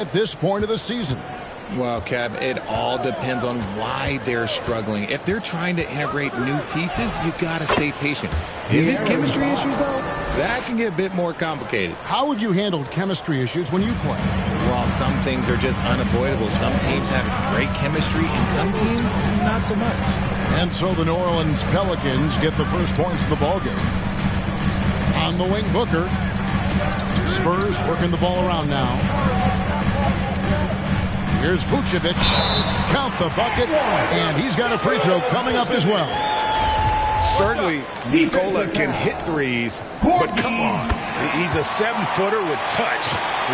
at this point of the season? Well, Kev, it all depends on why they're struggling. If they're trying to integrate new pieces, you got to stay patient. If it's chemistry issues, though, that can get a bit more complicated. How have you handled chemistry issues when you play? Well, some things are just unavoidable. Some teams have great chemistry, and some teams not so much. And so the New Orleans Pelicans get the first points of the ballgame. On the wing, Booker. Spurs working the ball around now. Here's Vucevic. Count the bucket, and he's got a free throw coming up as well. Certainly, Nikola can hit threes, but come on. He's a 7-footer with touch.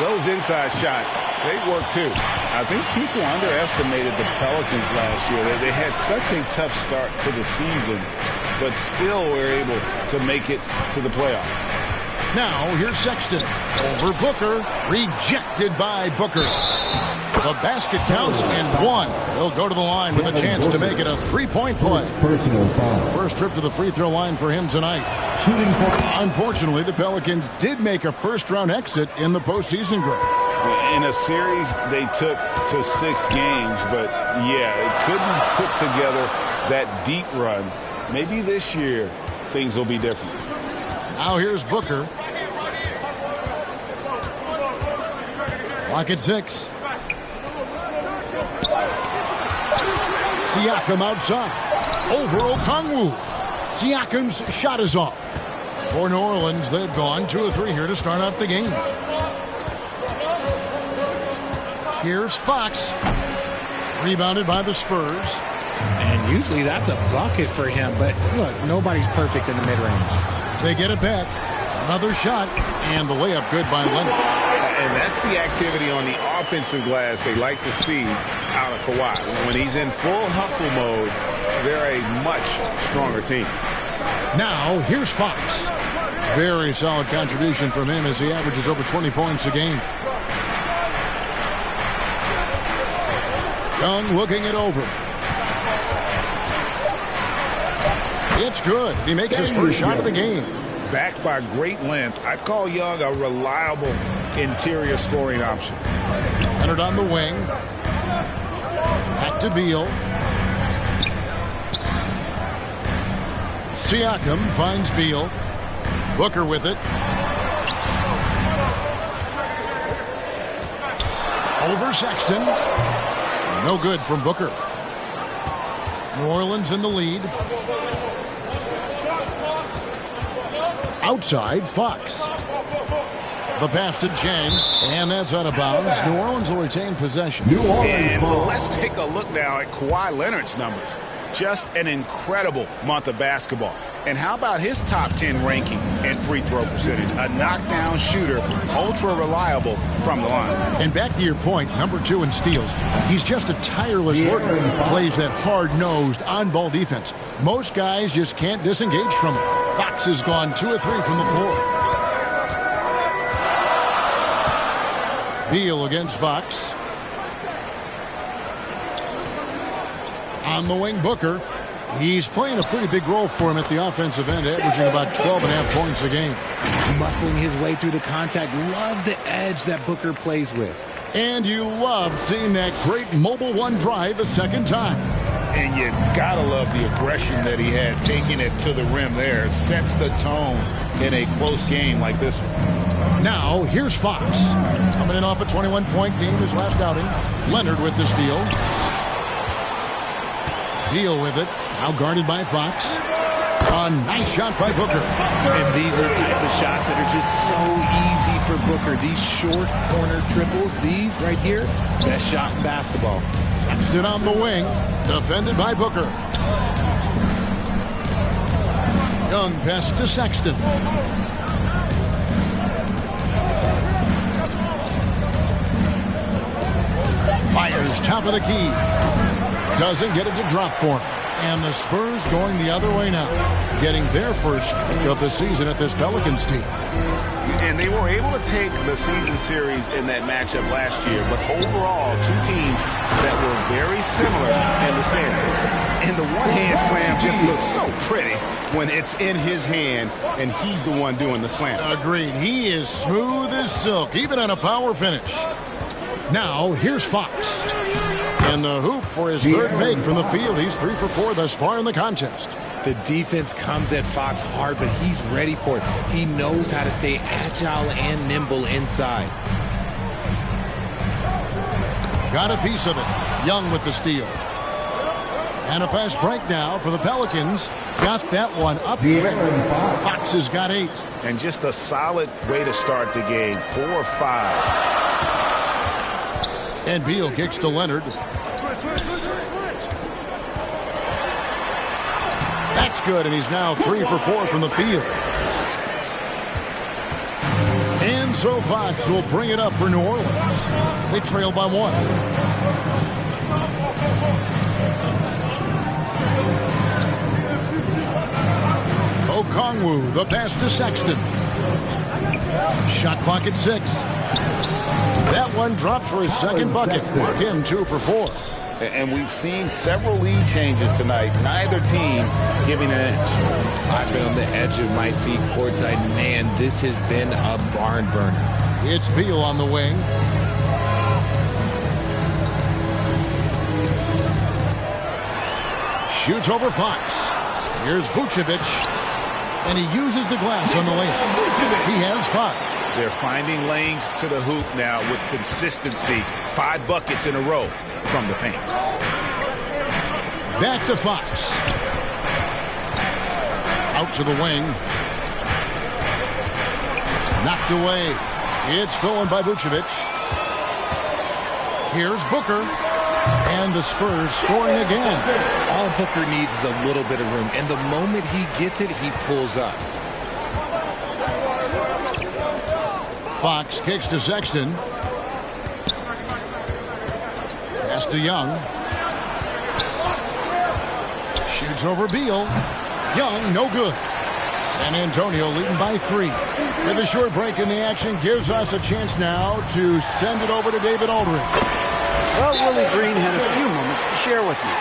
Those inside shots, they work too. I think people underestimated the Pelicans last year. They had such a tough start to the season, but still were able to make it to the playoffs. Now, here's Sexton. Over Booker. Rejected by Booker. The basket counts and one. He'll go to the line with a chance to make it a three-point play. Personal foul. First trip to the free throw line for him tonight. Unfortunately, the Pelicans did make a first-round exit in the postseason group. In a series they took to 6 games, but yeah, it couldn't put together that deep run. Maybe this year things will be different. Now here's Booker. Clock at 6. Siakam outside. Over Okongwu. Siakam's shot is off. For New Orleans, they've gone 2 of 3 here to start out the game. Here's Fox. Rebounded by the Spurs. And usually that's a bucket for him, but look, nobody's perfect in the mid-range. They get it back. Another shot, and the layup good by Leonard. And that's the activity on the offensive glass they like to see out of Kawhi. When he's in full hustle mode, they're a much stronger team. Now, here's Fox. Very solid contribution from him as he averages over 20 points a game. Young looking it over. It's good. He makes his first shot of the game. Backed by great length, I call Young a reliable interior scoring option. Leonard on the wing. Back to Beal. Siakam finds Beal. Booker with it. Over Sexton. No good from Booker. New Orleans in the lead. Outside, Fox. The pass to Chang, and that's out of bounds. New Orleans will retain possession. And let's take a look now at Kawhi Leonard's numbers. Just an incredible month of basketball. And how about his top 10 ranking and free throw percentage? A knockdown shooter, ultra reliable from the line. And back to your point, number 2 in steals. He's just a tireless worker. Plays that hard-nosed, on-ball defense. Most guys just can't disengage from it. Fox has gone 2 of 3 from the floor. Beal against Fox. On the wing, Booker. He's playing a pretty big role for him at the offensive end, averaging about 12.5 points a game. Muscling his way through the contact. Love the edge that Booker plays with. And you love seeing that great mobile one drive a second time. And you gotta love the aggression that he had, taking it to the rim there. Sets the tone in a close game like this one. Now, here's Fox. Coming in off a 21-point game his last outing. Leonard with the steal. Beal with it. Now guarded by Fox. A nice shot by Booker. And these are the type of shots that are just so easy for Booker. These short corner triples, these right here, best shot in basketball. Sexton on the wing. Defended by Booker. Young pass to Sexton. Fires top of the key. Doesn't get it to drop for him. And the Spurs going the other way now. Getting their first of the season at this Pelicans team. And they were able to take the season series in that matchup last year. But overall, 2 teams that were very similar in the standings. And the one-hand slam just looks so pretty when it's in his hand and he's the one doing the slam. Agreed. He is smooth as silk, even on a power finish. Now, here's Fox. And the hoop for his third make from the field. He's 3 for 4 thus far in the contest. The defense comes at Fox hard, but he's ready for it. He knows how to stay agile and nimble inside. Got a piece of it. Young with the steal. And a fast break now for the Pelicans. Got that one up quick. Fox has got 8. And just a solid way to start the game. 4 or 5. And Beal kicks to Leonard. That's good, and he's now 3 for 4 from the field. And so Fox will bring it up for New Orleans. They trail by 1. Okongwu, the pass to Sexton. Shot clock at 6. That one drops for his second bucket. Mark him 2 for 4. And we've seen several lead changes tonight. Neither team giving an edge. I've been on the edge of my seat courtside. Man, this has been a barn burner. It's Beal on the wing. Shoots over Fox. Here's Vucevic. And he uses the glass on the lane. He has 5. They're finding lanes to the hoop now with consistency. 5 buckets in a row from the paint. Back to Fox. Out to the wing. Knocked away. It's stolen by Vucevic. Here's Booker. And the Spurs scoring again. All Booker needs is a little bit of room. And the moment he gets it, he pulls up. Fox kicks to Sexton. Pass to Young. Shoots over Beal. Young, no good. San Antonio leading by 3. With a short break in the action, gives us a chance now to send it over to David Aldridge. Well, Willie Green had a few moments to share with me.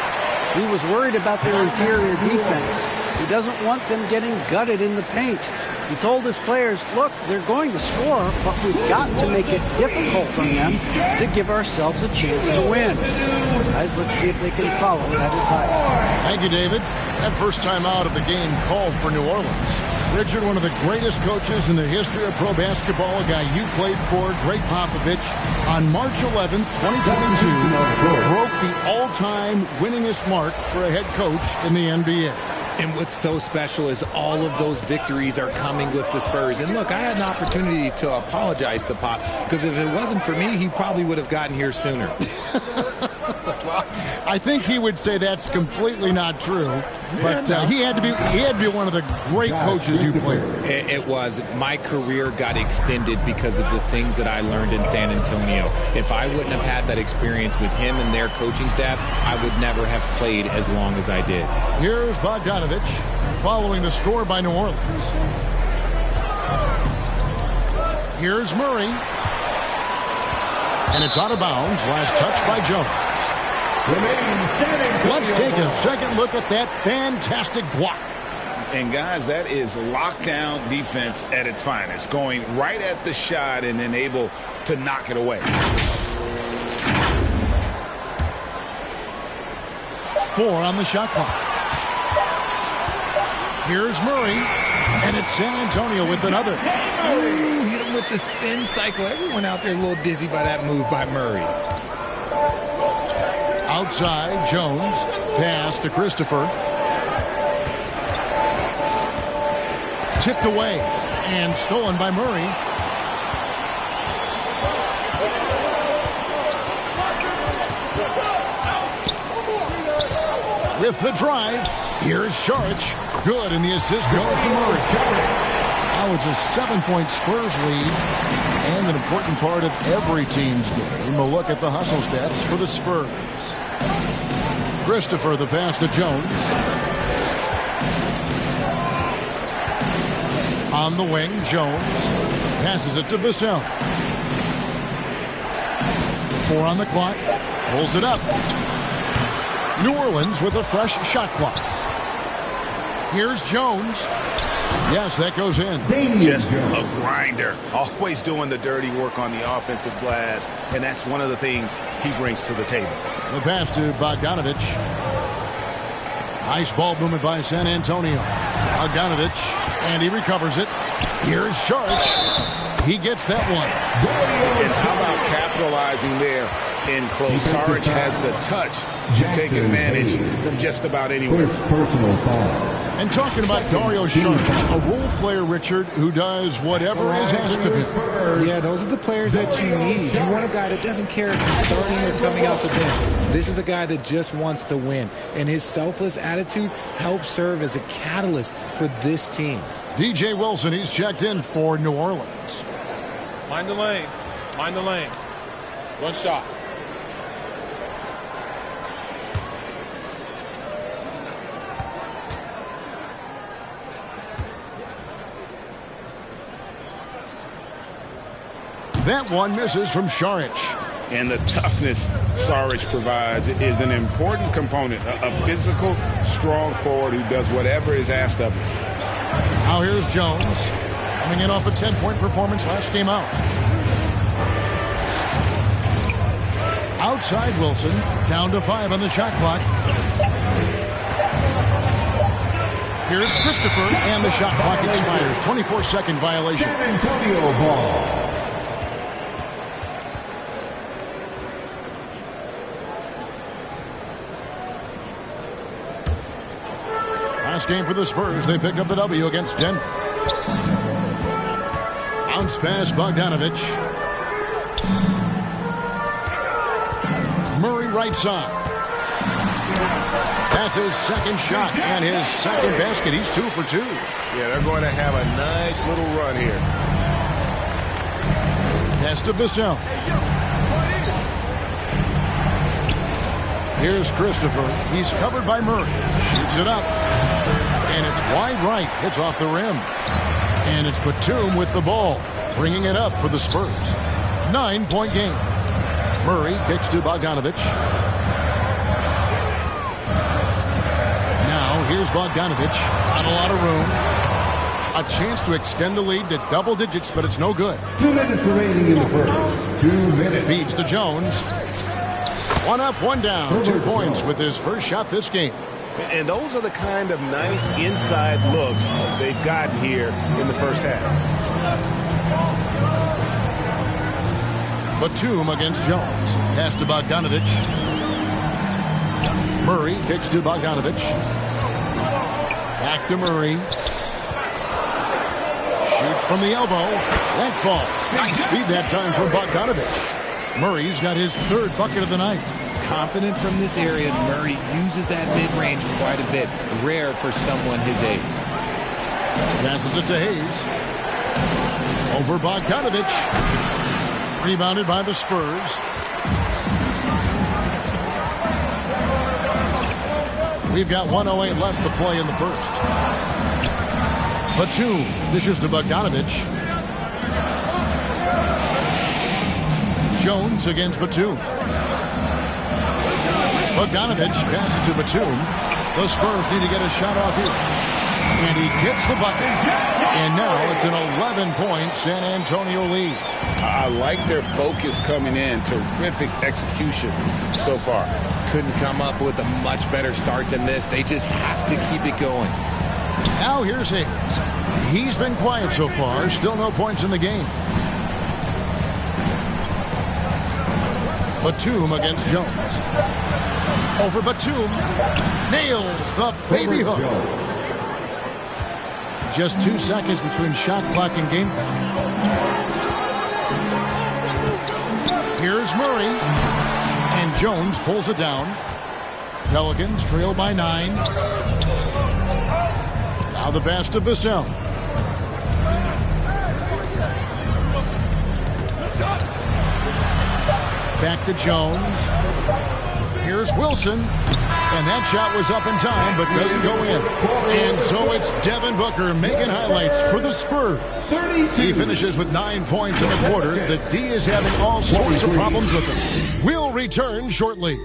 He was worried about their interior defense. He doesn't want them getting gutted in the paint. He told his players, look, they're going to score, but we've got to make it difficult on them to give ourselves a chance to win. Guys, let's see if they can follow that advice. Thank you, David. That first time out of the game called for New Orleans. Richard, one of the greatest coaches in the history of pro basketball, a guy you played for, Greg Popovich, on March 11th, 2022, broke the all-time winningest mark for a head coach in the NBA. And what's so special is all of those victories are coming with the Spurs. And look, I had an opportunity to apologize to Pop, because if it wasn't for me, he probably would have gotten here sooner. Well, I think he would say that's completely not true. But he had to be one of the great coaches you played for. It was. My career got extended because of the things that I learned in San Antonio. If I wouldn't have had that experience with him and their coaching staff, I would never have played as long as I did. Here's Bogdanovich following the score by New Orleans. Here's Murray. And it's out of bounds. Last touch by Jones. Let's take a second look at that fantastic block. And, guys, that is lockdown defense at its finest. Going right at the shot and then able to knock it away. 4 on the shot clock. Here's Murray. And it's San Antonio with another. Ooh, hit him with the spin cycle. Everyone out there is a little dizzy by that move by Murray. Outside, Jones. Pass to Christopher. Tipped away and stolen by Murray. With the drive, here's Saric. Good, and the assist goes to Murray. Now it's a 7-point Spurs lead, and an important part of every team's game. A look at the hustle stats for the Spurs. Christopher, the pass to Jones. On the wing, Jones passes it to Vassell. 4 on the clock, pulls it up. New Orleans with a fresh shot clock. Here's Jones. Yes, that goes in. Just a grinder. Always doing the dirty work on the offensive glass, and that's one of the things he brings to the table. The pass to Bogdanovich. Nice ball movement by San Antonio. Bogdanovich, and he recovers it. Here's Sharp. He gets that one. And how about capitalizing there in close? Saric has the touch to take advantage from just about anywhere. Personal foul. And talking about Dario Saric, a role player, Richard, who does whatever is asked of him. Yeah, those are the players that you need. You want a guy that doesn't care if he's starting or coming off the bench. This is a guy that just wants to win, and his selfless attitude helps serve as a catalyst for this team. DJ Wilson, he's checked in for New Orleans. Mind the lanes. Mind the lanes. One shot. That one misses from Saric. And the toughness Saric provides is an important component. A physical, strong forward who does whatever is asked of him. Now here's Jones, coming in off a 10-point performance last game out. Outside Wilson, down to 5 on the shot clock. Here's Christopher, and the shot clock expires. 24-second violation. San Antonio ball. Last game for the Spurs, they picked up the W against Denver. Bounce pass, Bogdanovich. Murray right side. That's his second shot and his second basket. He's 2 for 2. Yeah, they're going to have a nice little run here. Pass to Vassell. Here's Christopher. He's covered by Murray. Shoots it up. And it's wide right. Hits off the rim. And it's Batum with the ball, bringing it up for the Spurs. 9-point game. Murray kicks to Bogdanovich. Now here's Bogdanovich. Not a lot of room. A chance to extend the lead to double digits, but it's no good. 2 minutes remaining in the first. 2 minutes. Feeds to Jones. 1 up, 1 down. 2 points with his first shot this game. And those are the kind of nice inside looks they've gotten here in the first half. Batum against Jones. Pass to Bogdanovich. Murray kicks to Bogdanovich. Back to Murray. Shoots from the elbow. That ball. Nice feed that time from Bogdanovich. Murray's got his 3rd bucket of the night. Confident from this area, Murray uses that mid-range quite a bit. Rare for someone his age. Passes it to Hayes. Over Bogdanovich. Rebounded by the Spurs. We've got 1:08 left to play in the first. Batum dishes to Bogdanovich. Jones against Batum. Bogdanovich passes to Batum. The Spurs need to get a shot off here. And he gets the bucket. And now it's an 11-point San Antonio lead. I like their focus coming in. Terrific execution so far. Couldn't come up with a much better start than this. They just have to keep it going. Now here's Hayes. He's been quiet so far. Still no points in the game. Batum against Jones. Over Batum. Nails the baby hook. Just 2 seconds between shot clock and game clock. Here's Murray. And Jones pulls it down. Pelicans trail by 9. Now the pass to Vassell. Back to Jones. Here's Wilson. And that shot was up in time, but doesn't go in. And so it's Devin Booker making highlights for the Spurs. He finishes with 9 points in the quarter. The D is having all sorts of problems with him. We'll return shortly.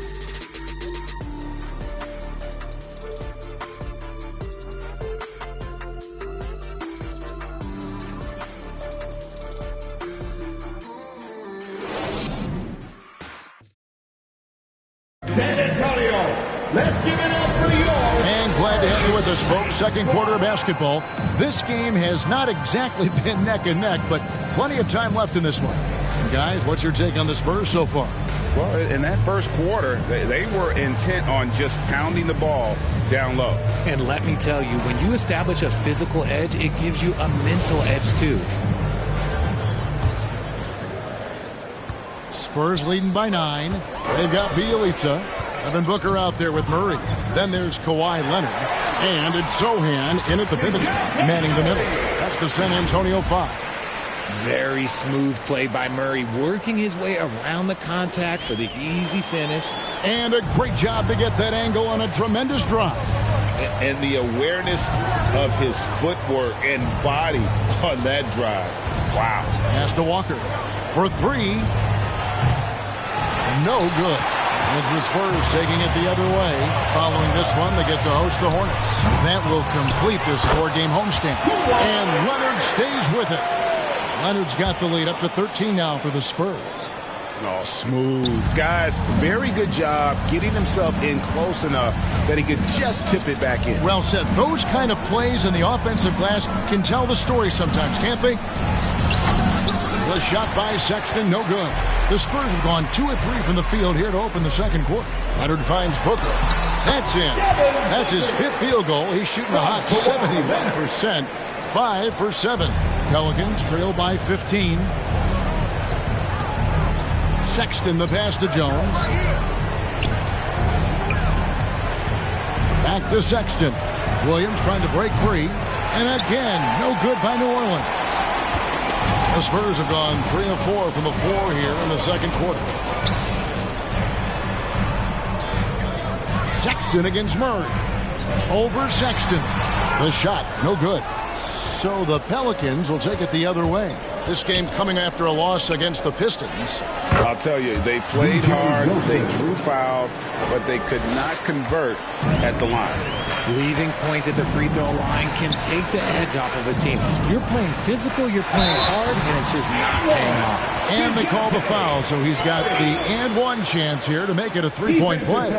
San Antonio. Let's give it up for yours. And glad to have you with us, folks. Second quarter of basketball. This game has not exactly been neck and neck, but plenty of time left in this one. Guys, what's your take on the Spurs so far? Well, in that first quarter, they were intent on just pounding the ball down low. And let me tell you, when you establish a physical edge, it gives you a mental edge too. Spurs leading by 9. They've got Bjelica. Devin Booker out there with Murray. Then there's Kawhi Leonard. And it's Zohan in at the pivot spot, manning the middle. That's the San Antonio 5. Very smooth play by Murray, working his way around the contact for the easy finish. And a great job to get that angle on a tremendous drive. And the awareness of his footwork and body on that drive. Wow. Pass to Walker for 3. No good. It's the Spurs taking it the other way. Following this one, they get to host the Hornets. That will complete this 4-game homestand. And Leonard stays with it. Leonard's got the lead up to 13 now for the Spurs. Oh, smooth. Guys, very good job getting himself in close enough that he could just tip it back in. Well said. Those kind of plays in the offensive glass can tell the story sometimes, can't they? The shot by Sexton, no good. The Spurs have gone 2 of 3 from the field here to open the second quarter. Leonard finds Booker. That's in. That's his 5th field goal. He's shooting a hot 71%. 5 for 7. Pelicans trail by 15. Sexton the pass to Jones. Back to Sexton. Williams trying to break free. And again, no good by New Orleans. The Spurs have gone 3 of 4 from the floor here in the second quarter. Sexton against Murray. Over Sexton. The shot, no good. So the Pelicans will take it the other way. This game coming after a loss against the Pistons. I'll tell you, they played hard, they drew fouls, but they could not convert at the line. Leaving point at the free throw line can take the edge off of a team. You're playing physical, you're playing hard, and it's just not paying off. And they call the foul, so he's got the and one chance here to make it a 3-point play.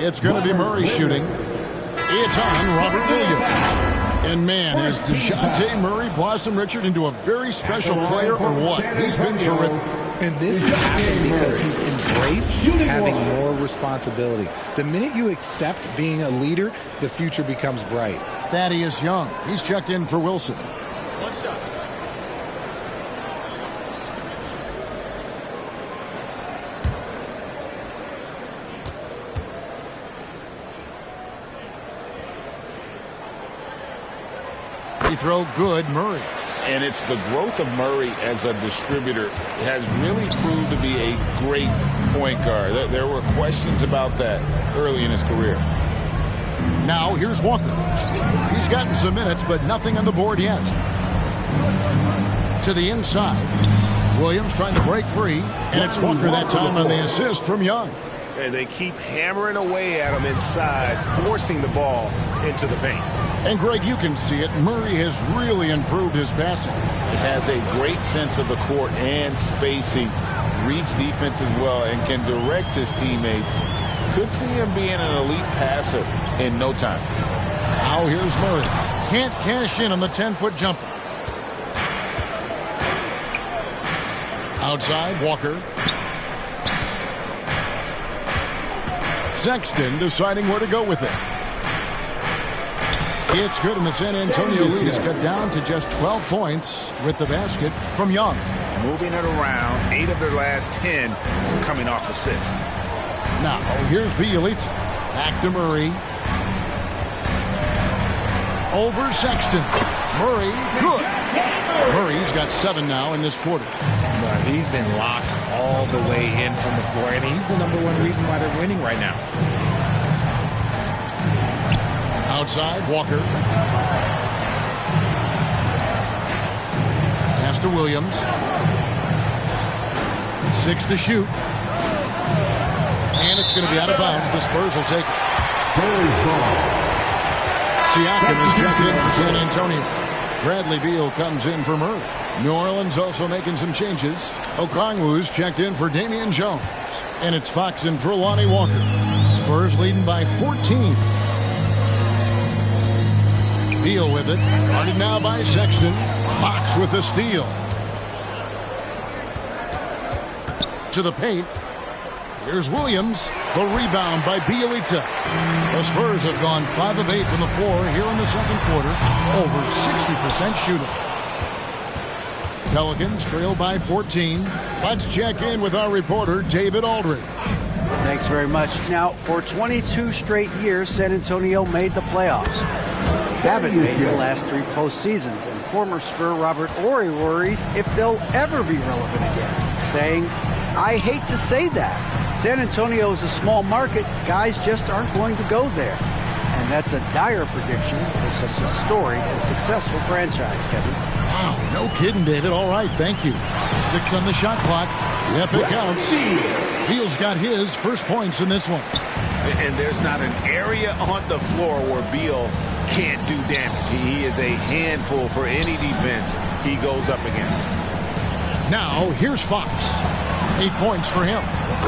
It's going to be Murray shooting. It's on Robert Williams. And man, has DeJounte Murray blossomed, Richard, into a very special player or what? He's been terrific. And this has happened because he's embraced having more responsibility. The minute you accept being a leader, the future becomes bright. Thaddeus Young, he's checked in for Wilson. One shot. Free throw good, Murray. And it's the growth of Murray as a distributor has really proved to be a great point guard. There were questions about that early in his career. Now here's Walker. He's gotten some minutes, but nothing on the board yet. To the inside. Williams trying to break free, and it's Walker that time on the assist from Young. And they keep hammering away at him inside, forcing the ball into the paint. And, Greg, you can see it. Murray has really improved his passing. He has a great sense of the court and spacing, reads defense as well, and can direct his teammates. Could see him being an elite passer in no time. Now here's Murray. Can't cash in on the 10-foot jumper. Outside, Walker. Sexton deciding where to go with it. It's good, and the San Antonio lead is cut down to just 12 points with the basket from Young. Moving it around, 8 of their last 10 coming off assists. Now, here's Bjelica. Back to Murray. Over Sexton. Murray, good. Murray's got 7 now in this quarter. He's been locked all the way in from the floor, and he's the #1 reason why they're winning right now. Outside, Walker. Pass to Williams. 6 to shoot. And it's going to be out of bounds. The Spurs will take it. Siakam is checked in for San Antonio. Bradley Beal comes in for Murray. New Orleans also making some changes. Okongwu's checked in for Damian Jones. And it's Fox in for Lonnie Walker. Spurs leading by 14. Beal with it. Guarded now by Sexton. Fox with the steal. To the paint. Here's Williams. The rebound by Bjelica. The Spurs have gone 5 of 8 from the floor here in the second quarter. Over 60% shooting. Pelicans trail by 14. Let's check in with our reporter, David Aldridge. Thanks very much. Now, for 22 straight years, San Antonio made the playoffs. They haven't made the last 3 postseasons, and former Spur Robert Horry worries if they'll ever be relevant again, saying, I hate to say that. San Antonio is a small market. Guys just aren't going to go there. And that's a dire prediction for such a storied and successful franchise, Kevin. Wow, no kidding, David. All right, thank you. 6 on the shot clock. Yep, it counts. Beal's got his first points in this one. And there's not an area on the floor where Beal can't do damage. He is a handful for any defense he goes up against. Now, here's Fox. 8 points for him.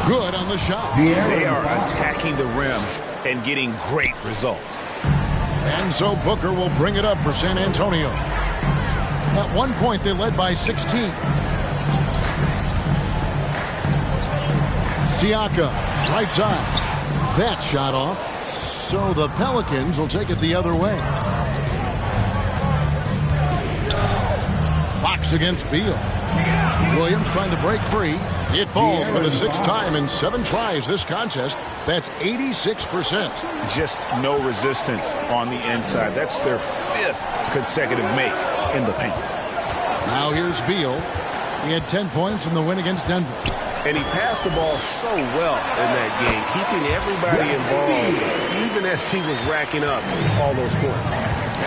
Good on the shot. They are attacking the rim and getting great results. And so Booker will bring it up for San Antonio. At one point, they led by 16. Siakam, right side. That shot off. So the Pelicans will take it the other way. Fox against Beal. Williams trying to break free. It falls for the 6th time in 7 tries this contest. That's 86%. Just no resistance on the inside. That's their 5th consecutive make in the paint. Now here's Beal. He had 10 points in the win against Denver. And he passed the ball so well in that game, keeping everybody involved, even as he was racking up all those points.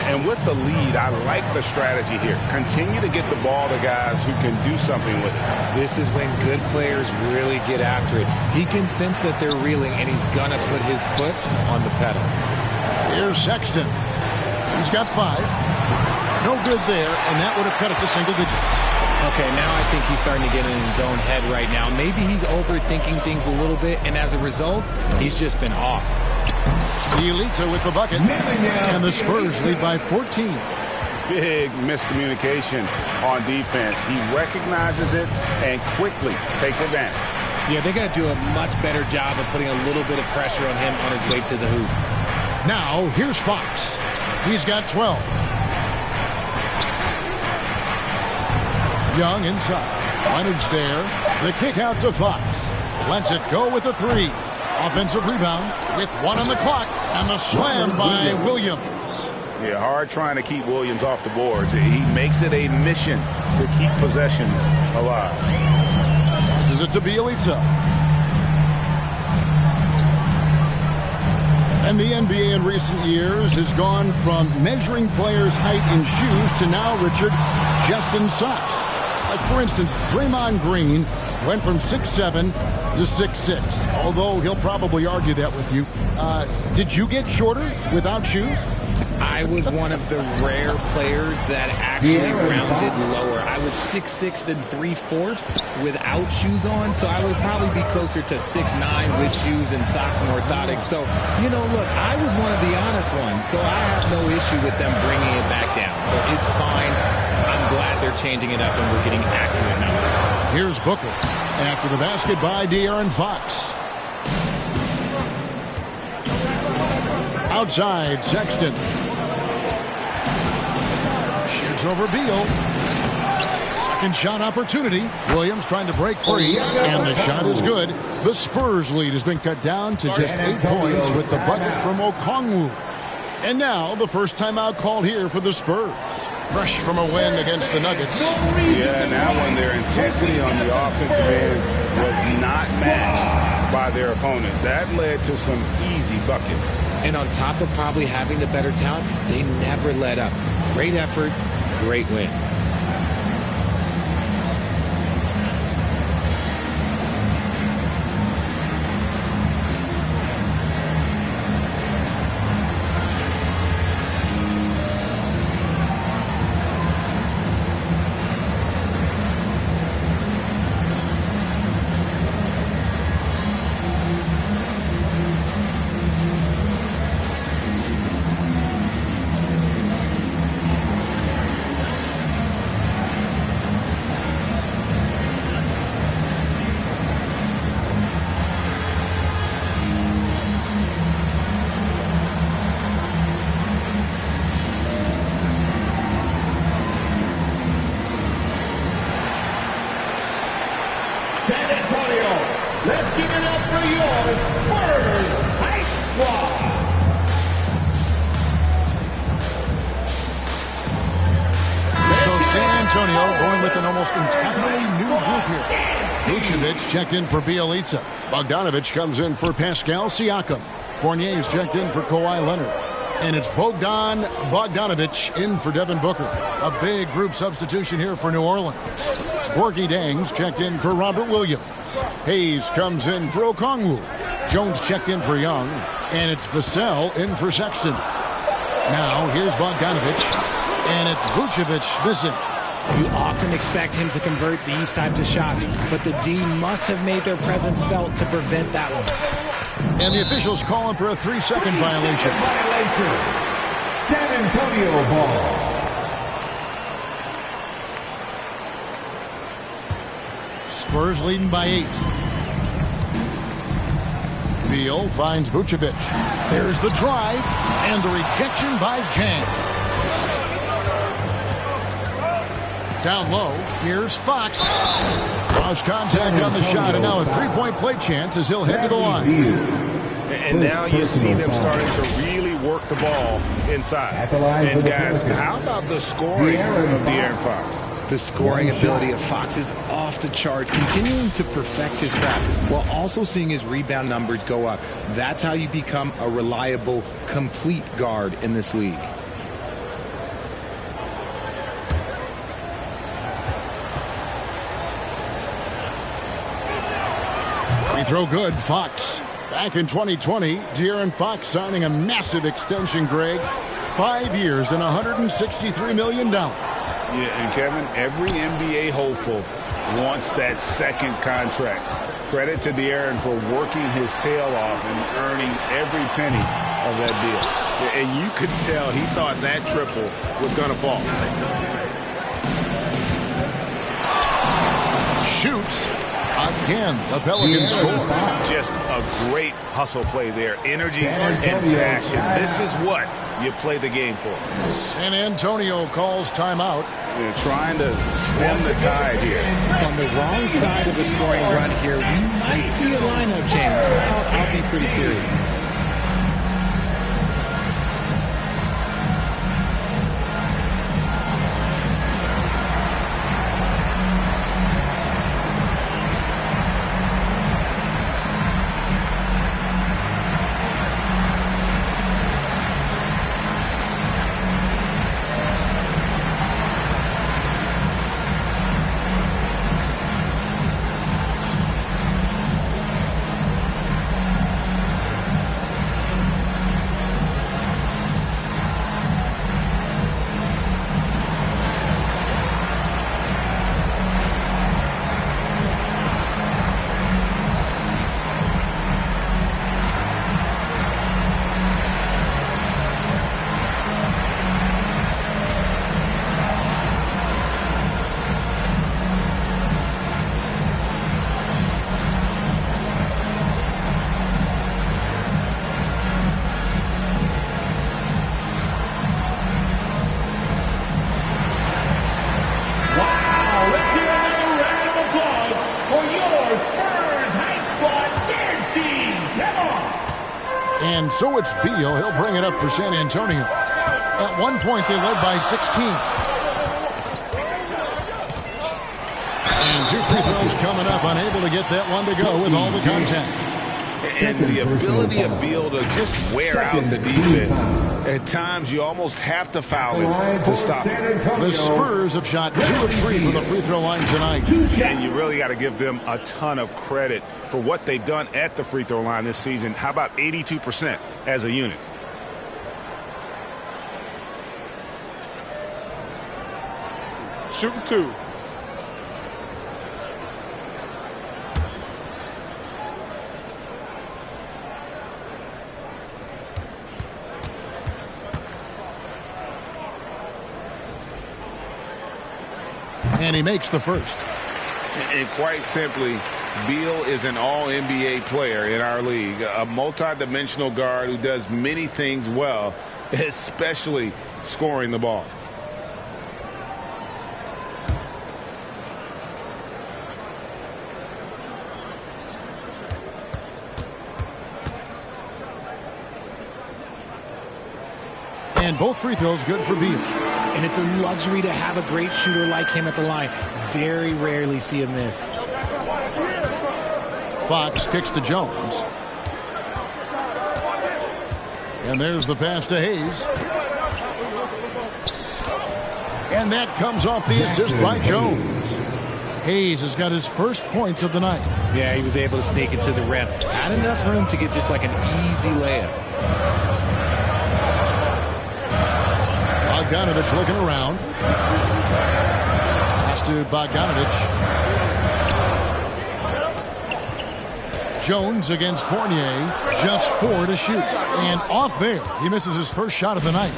And with the lead, I like the strategy here. Continue to get the ball to guys who can do something with it. This is when good players really get after it. He can sense that they're reeling, and he's going to put his foot on the pedal. Here's Sexton. He's got 5. No good there, and that would have cut it to single digits. Okay, now I think he's starting to get in his own head right now. Maybe he's overthinking things a little bit, and as a result, he's just been off. Bjelica with the bucket, and the Spurs lead by 14. Big miscommunication on defense. He recognizes it and quickly takes advantage. Yeah, they got to do a much better job of putting a little bit of pressure on him on his way to the hoop. Now, here's Fox. He's got 12. Young inside. Leonard's there. The kick out to Fox. Lets it go with a 3. Offensive rebound with 1 on the clock. And the slam by Williams. Yeah, hard trying to keep Williams off the boards. He makes it a mission to keep possessions alive. Passes it to Bjelica. And the NBA in recent years has gone from measuring players' height in shoes to now, Richard, just in socks. Like, for instance, Draymond Green went from 6'7" to 6'6", although he'll probably argue that with you. Did you get shorter without shoes? I was one of the rare players that actually rounded lower. I was 6'6" and 3/4 without shoes on, so I would probably be closer to 6'9" with shoes and socks and orthotics. So, you know, look, I was one of the honest ones, so I have no issue with them bringing it back down. So it's fine. I'm glad they're changing it up and we're getting accurate numbers. Here's Booker. After the basket by De'Aaron Fox. Outside, Sexton. Shoots over Beal. Second shot opportunity. Williams trying to break free, and the shot is good. The Spurs lead has been cut down to just 8 points with the bucket from Okongwu. And now the first timeout called here for the Spurs. Fresh from a win against the Nuggets. Yeah, now when their intensity on the offensive end was not matched by their opponent, that led to some easy buckets. And on top of probably having the better talent, they never let up. Great effort, great win. give it up for your Spurs Hype Squad. So San Antonio going with an almost entirely new group here. Vucevic checked in for Bielitsa. Bogdanovic comes in for Pascal Siakam. Fournier's checked in for Kawhi Leonard. And it's Bogdan Bogdanovic in for Devin Booker. A big group substitution here for New Orleans. Gorgie Dang's checked in for Robert Williams. Hayes comes in for Okongwu. Jones checked in for Young. And it's Vassell in for Sexton. Now here's Bogdanovic. And it's Vucevic missing. You often expect him to convert these types of shots, but the D must have made their presence felt to prevent that one. And the officials call him for a 3-second violation. San Antonio ball. Spurs leading by 8. Beal finds Vucevic. There's the drive and the rejection by Jang. Down low, here's Fox. Lost contact on the shot, and now a three-point play chance as he'll head to the line. And now you see them starting to really work the ball inside. And guys, how about the scoring of De'Aaron Fox? The scoring ability of Fox is off the charts, continuing to perfect his craft while also seeing his rebound numbers go up. That's how you become a reliable, complete guard in this league. Free throw good, Fox. Back in 2020, De'Aaron Fox signing a massive extension, Greg. 5 years and $163 million. Yeah, and Kevin, every NBA hopeful wants that second contract. Credit to De'Aaron for working his tail off and earning every penny of that deal. And you could tell he thought that triple was going to fall. Shoots. Again, the Pelicans score. Just a great hustle play there. Energy and passion. This is what you play the game for. San Antonio calls timeout. They're trying to stem the tide here. On the wrong side of a scoring run here, we might see a lineup change. I'll be pretty curious. And so it's Beal. He'll bring it up for San Antonio. At one point, they led by 16. And 2 free throws coming up, unable to get that one to go with all the contact. And the ability of Beal to just wear out the defense. At times, you almost have to foul him to stop it. The Spurs have shot 2 of 3 from the free throw line tonight. And you really got to give them a ton of credit for what they've done at the free throw line this season. How about 82% as a unit? Shooting 2. And he makes the first. And quite simply, Beal is an all-NBA player in our league, a multi-dimensional guard who does many things well, especially scoring the ball. And both free throws good for Beal. And it's a luxury to have a great shooter like him at the line. Very rarely see him miss. Fox kicks to Jones. And there's the pass to Hayes. And that comes off the assist by Jones. Hayes has got his first points of the night. Yeah, he was able to sneak it to the rim. Not enough room to get just like an easy layup. Bogdanovich looking around. Pass to Bogdanovich. Jones against Fournier, just 4 to shoot. And off there, he misses his first shot of the night.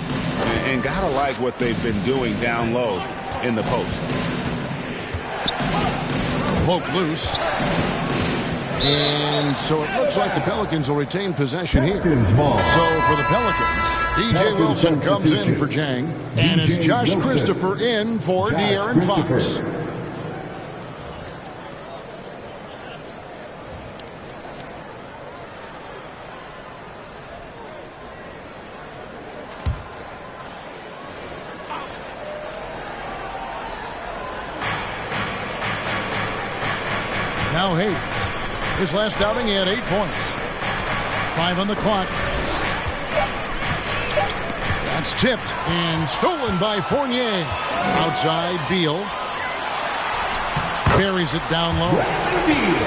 And gotta like what they've been doing down low in the post. Poked loose. And so it looks like the Pelicans will retain possession here. So for the Pelicans, DJ Wilson comes in for Jang. And it's Josh Christopher in for De'Aaron Fox. Now Hayes. His last outing, he had 8 points. 5 on the clock. That's tipped and stolen by Fournier. Outside, Beal. Buries it down low.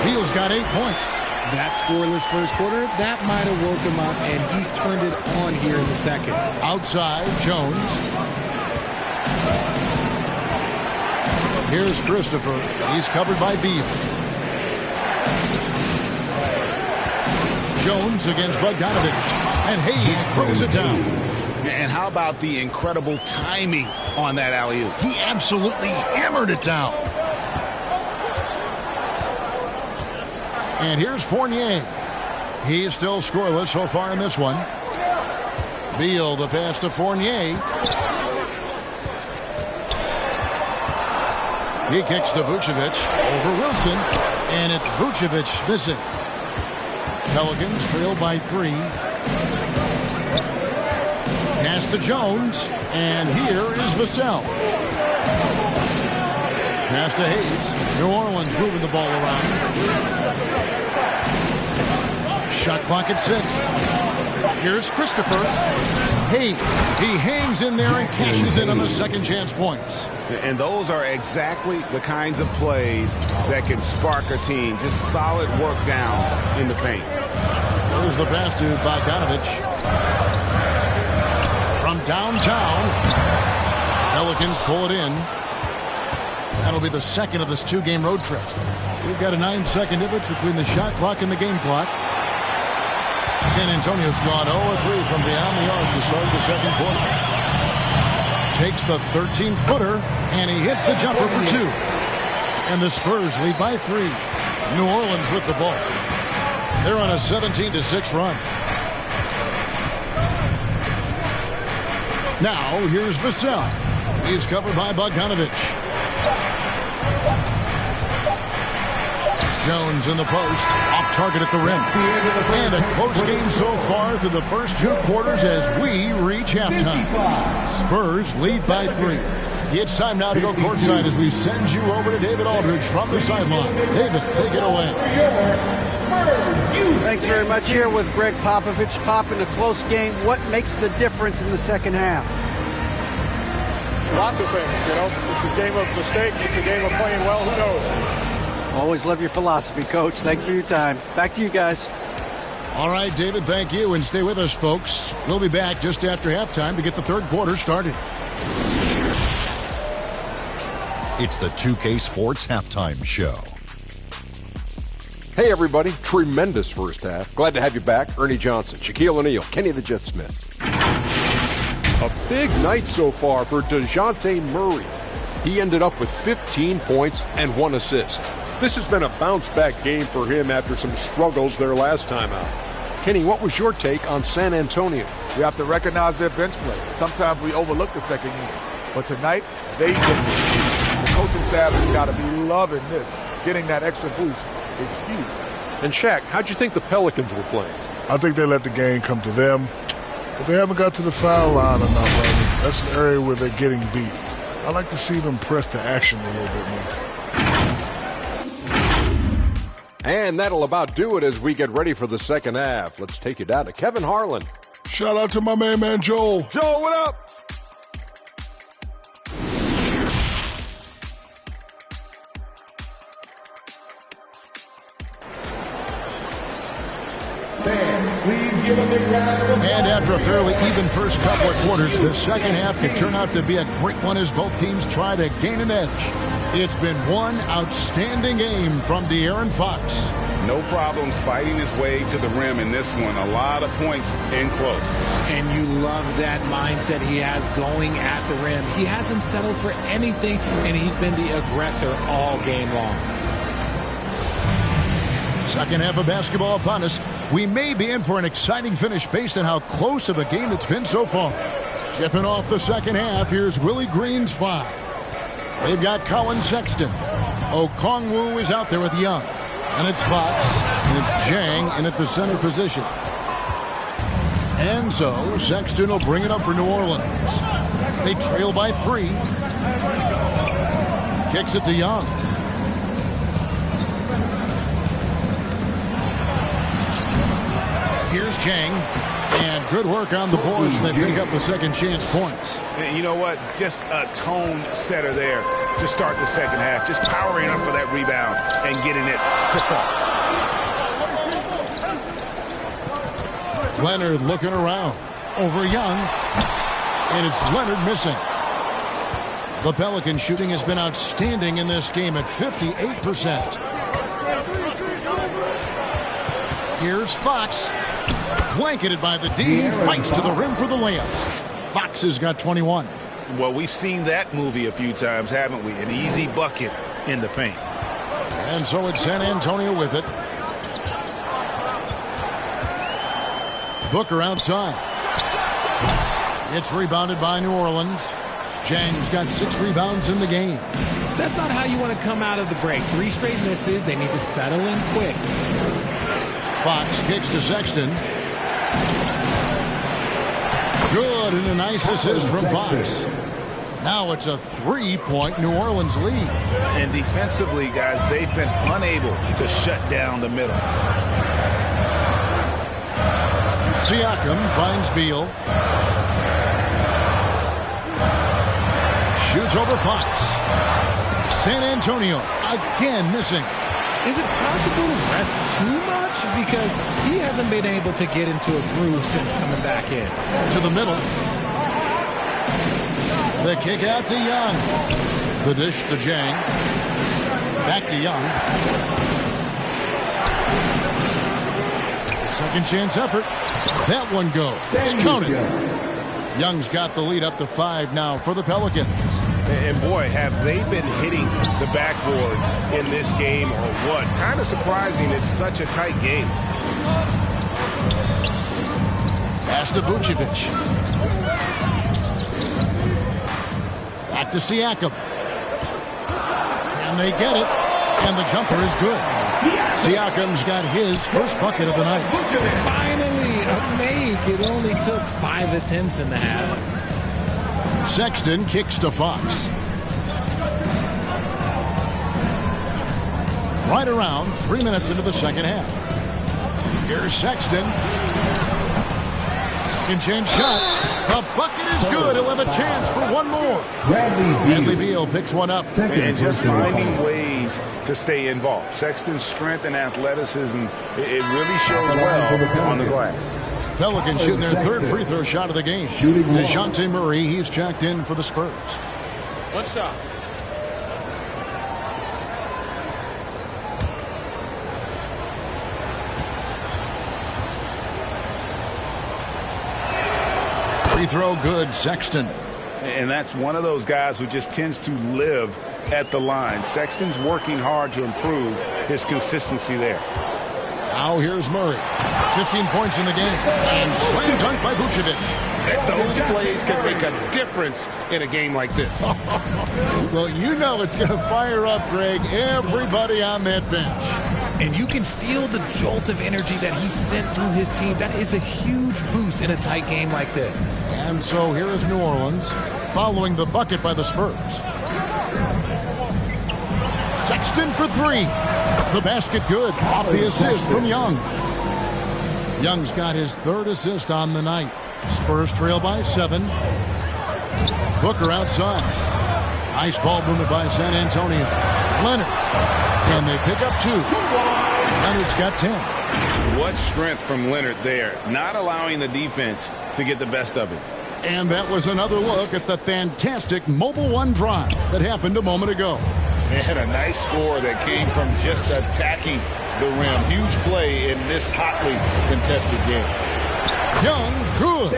Beal's got 8 points. That scoreless first quarter, that might have woke him up, and he's turned it on here in the second. Outside, Jones. Here's Christopher. He's covered by Beal. Jones against Bogdanovich. And Hayes throws it down. And how about the incredible timing on that alley-oop? He absolutely hammered it down. And here's Fournier. He's still scoreless so far in this one. Beal, the pass to Fournier. He kicks to Vucevic over Wilson. And it's Vucevic missing. Pelicans trail by 3. Pass to Jones. And here is Vassell. Pass to Hayes. New Orleans moving the ball around. Shot clock at 6. Here's Christopher. Hayes. He hangs in there and cashes in on the second chance points. And those are exactly the kinds of plays that can spark a team. Just solid work down in the paint. There's the pass to Bogdanovich. From downtown. Pelicans pull it in. That'll be the second of this 2-game road trip. We've got a 9-second difference between the shot clock and the game clock. San Antonio's gone 0-3 from beyond the arc to start the second quarter. Takes the 13-footer, and he hits the jumper for 2. And the Spurs lead by 3. New Orleans with the ball. They're on a 17-6 run. Now, here's Vassell. He's covered by Bogdanovich. Jones in the post, off target at the rim. And a close game so far through the first 2 quarters as we reach halftime. Spurs lead by 3. It's time now to go courtside as we send you over to David Aldridge from the sideline. David, take it away. Thanks very much. Here with Greg Popovich. Pop, in a close game, what makes the difference in the second half? Lots of things, you know. It's a game of mistakes. It's a game of playing well. Who knows? Always love your philosophy, Coach. Thanks for your time. Back to you guys. All right, David, thank you. And stay with us, folks. We'll be back just after halftime to get the third quarter started. It's the 2K Sports Halftime Show. Hey, everybody. Tremendous first half. Glad to have you back. Ernie Johnson, Shaquille O'Neal, Kenny the Jet Smith. A big night so far for DeJounte Murray. He ended up with 15 points and 1 assist. This has been a bounce-back game for him after some struggles their last time out. Kenny, what was your take on San Antonio? We have to recognize their bench play. Sometimes we overlook the second unit. But tonight, they did. The coaching staff has got to be loving this. Getting that extra boost is huge. And Shaq, how'd you think the Pelicans were playing? I think they let the game come to them. but they haven't got to the foul line enough. That's an area where they're getting beat. I like to see them press to action a little bit more. And that'll about do it as we get ready for the second half. Let's take you down to Kevin Harlan. Shout out to my main man, Joel. Joel, what up? And after a fairly even first couple of quarters, the second half could turn out to be a great one as both teams try to gain an edge. It's been one outstanding game from De'Aaron Fox. No problems fighting his way to the rim in this one. A lot of points in close. And you love that mindset he has going at the rim. He hasn't settled for anything, and he's been the aggressor all game long. Second half of basketball upon us. We may be in for an exciting finish based on how close of a game it's been so far. Tipping off the second half, here's Willie Green's 5. They've got Colin Sexton. Okongwu is out there with Young. And it's Fox, and it's Jang in at the center position. And so, Sexton will bring it up for New Orleans. They trail by 3. Kicks it to Young. Here's Jang. And good work on the boards that pick up the second chance points. And you know what? Just a tone setter there to start the second half. Just powering up for that rebound and getting it to fall. Leonard looking around. Over Young. And it's Leonard missing. The Pelican shooting has been outstanding in this game at 58%. Here's Fox. Blanketed by the D. Fights to the rim for the layup. Fox has got 21. Well, we've seen that movie a few times, haven't we? An easy bucket in the paint. And so it's San Antonio with it. Booker outside. It's rebounded by New Orleans. Jang's got 6 rebounds in the game. That's not how you want to come out of the break. 3 straight misses. They need to settle in quick. Fox kicks to Sexton. Good, and a nice assist from Fox. Now it's a 3-point New Orleans lead. And defensively, guys, they've been unable to shut down the middle. Siakam finds Beal. Shoots over Fox. San Antonio again missing. Is it possible to rest too much? Because he hasn't been able to get into a groove since coming back in. To the middle. The kick out to Young. The dish to Jang. Back to Young. Second chance effort. That one goes. It's counted. Young's got the lead up to 5 now for the Pelicans. And boy, have they been hitting the backboard in this game or what? Kind of surprising it's such a tight game. Pass to Vucevic. Back to Siakam. And they get it. And the jumper is good. Siakam's got his first bucket of the night. Finally, a make. It only took 5 attempts in the half. Sexton kicks to Fox. Right around 3 minutes into the second half. Here's Sexton. Second chance shot. The bucket is good. He'll have a chance for one more. Bradley Beal picks one up. And just finding ways to stay involved. Sexton's strength and athleticism, it really shows well on the glass. Pelicans shooting their 3rd free throw shot of the game. DeJounte Murray, he's checked in for the Spurs. One shot. Free throw good, Sexton. And that's one of those guys who just tends to live at the line. Sexton's working hard to improve his consistency there. Now here's Murray. 15 points in the game. And slam dunk by Vucevic. And those plays can make a difference in a game like this. Well, you know it's going to fire up, Greg, everybody on that bench. And you can feel the jolt of energy that he sent through his team. That is a huge boost in a tight game like this. And so here is New Orleans following the bucket by the Spurs. Sexton for three. The basket good. Off the assist from Young. Young's got his third assist on the night. Spurs trail by 7. Booker outside. Nice ball movement by San Antonio. Leonard. And they pick up 2. Leonard's got 10. What strength from Leonard there. Not allowing the defense to get the best of it. And that was another look at the fantastic Mobile One drive that happened a moment ago. And a nice score that came from just attacking the rim. Huge play in this hotly contested game. Young, good.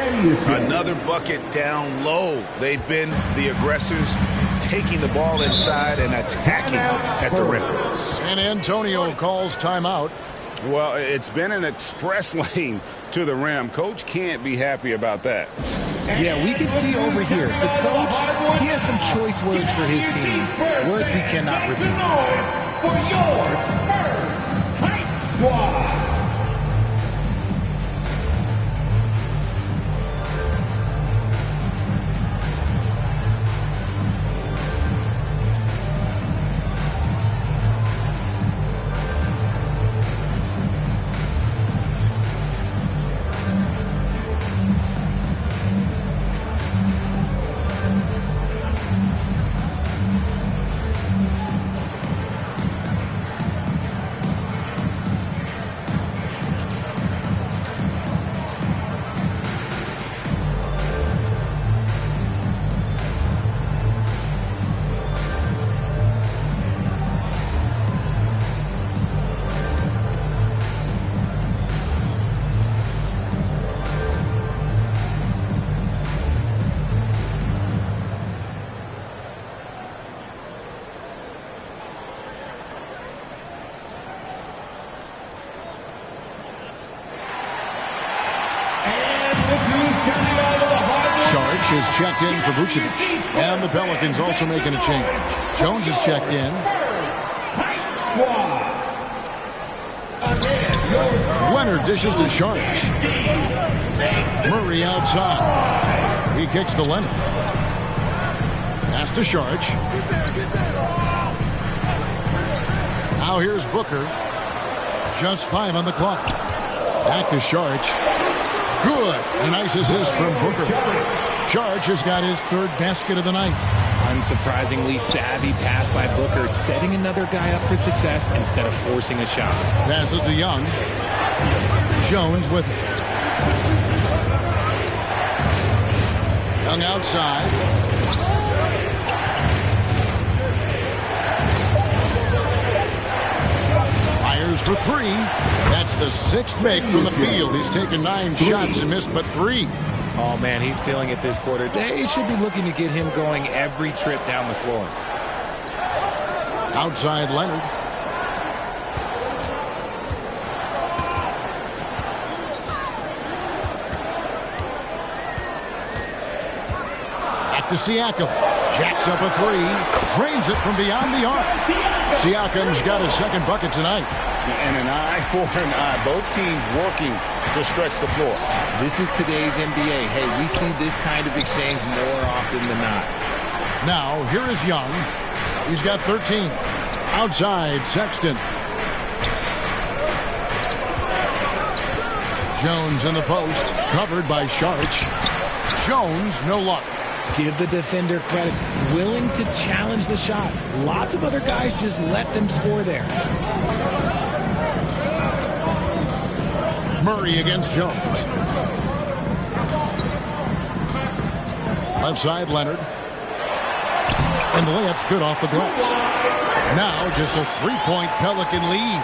Another bucket down low. They've been the aggressors, taking the ball inside and attacking at the rim. San Antonio calls timeout. Well, it's been an express lane to the rim. Coach can't be happy about that. Yeah, we can see over here. The coach, he has some choice words for his team. Words we cannot repeat. For your Spurs Hype Squad. Is checked in for Vucevic. And the Pelicans also making a change. Jones is checked in. Leonard dishes to Sharks. Murray outside. He kicks to Leonard. Pass to Sharks. Now here's Booker. Just 5 on the clock. Back to Sharks. Good. A nice assist from Booker. Sharks has got his third basket of the night. Unsurprisingly savvy pass by Booker, setting another guy up for success instead of forcing a shot. Passes to Young. Jones with it. Young outside. Fires for 3. That's the 6th make from the field. He's taken 9 shots and missed but 3. Oh, man, he's feeling it this quarter. They should be looking to get him going every trip down the floor. Outside Leonard. Back to Siakam. Jacks up a 3. Drains it from beyond the arc. Siakam's got his second bucket tonight. And an eye for an eye. Both teams working to stretch the floor. This is today's NBA. Hey, we see this kind of exchange more often than not. Now, here is Young. He's got 13. Outside, Sexton. Jones in the post. Covered by Sharks. Jones, no luck. Give the defender credit. Willing to challenge the shot. Lots of other guys just let them score there. Murray against Jones. Left side, Leonard. And the layup's good off the glass. Now just a 3-point Pelican lead.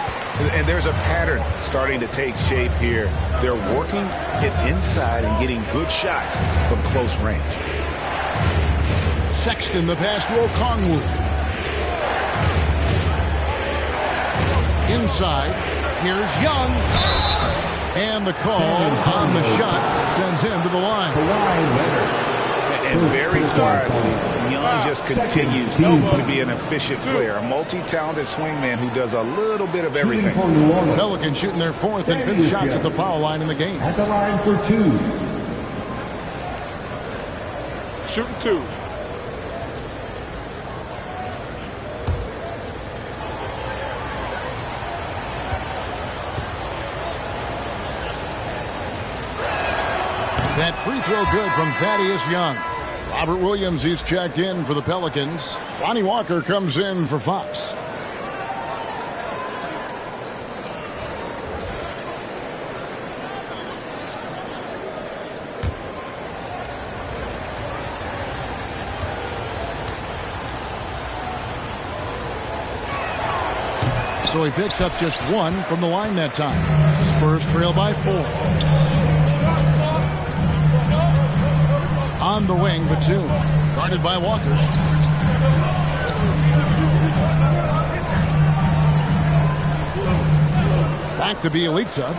And there's a pattern starting to take shape here. They're working it inside and getting good shots from close range. Sexton, the pass to Okongwu. Inside, here's Young. And the call on the shot sends him to the line. And very quietly, Young just continues to be an efficient player, a multi-talented swingman who does a little bit of everything. Pelicans shooting their 4th and 5th shots at the foul line in the game. At the line for 2. Shooting 2. That free throw good from Thaddeus Young. Robert Williams, he's checked in for the Pelicans. Lonnie Walker comes in for Fox. So he picks up just 1 from the line that time. Spurs trail by 4. On the wing, Batum, guarded by Walker. Back to Bjelica.